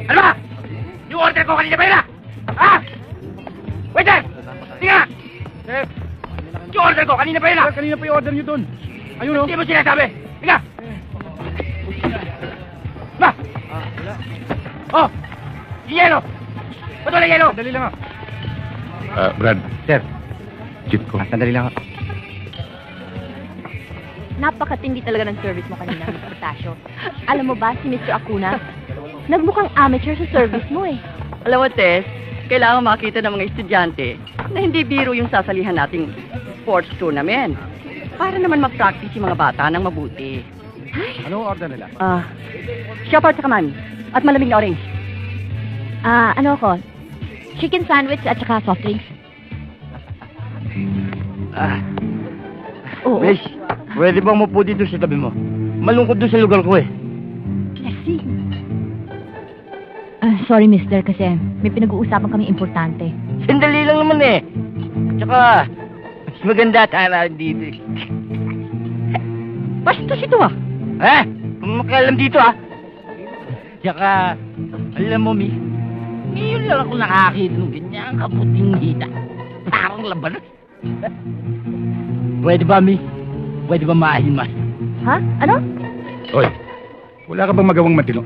Ano ba? Yung order ko kanina ba yun, ha? Waiter! Tingnan! Sir, Yung order ko kanina ba yun, sir, kanina pa yung order nyo dun. Ayun o. Hindi mo sinasabi! Tingnan! Ba? Wala. Oh! Yung yelo! Ba't wala yelo? Sandali lang Brad, Sir. jeep ko. Sandali lang Napakatindi talaga ng service mo kanina, Mr. Tasio. Alam mo ba, si Mr. Acuna, nagmukhang amateur sa service mo eh. Alam mo, Tess, kailangan makita ng mga estudyante na hindi biro yung sasalihan nating sports tournament. Para naman mag-practice yung mga bata ng mabuti. Ano order nila? Shopper tsaka mami. At malamig na orange. Ano ako? Chicken sandwich at saka soft drinks. Oo. Miss, pwede bang mapupo dito sa tabi mo? Malungkot doon sa lugar ko eh. Kasi... sorry, mister, kasi may pinag-uusapan kami importante. Sandali lang naman eh. Tsaka, mas maganda tayo dito eh. Bastos ito ah. Ha? Makalam dito ah. Tsaka, alam mo, Miss, ngayon lang ako nakakita ng ganyang kaputing hita. Parang laban. Pwede ba, Miss? Pwede ba maahin, Mas? Ha? Ano? Hoy, wala ka bang magawang matino?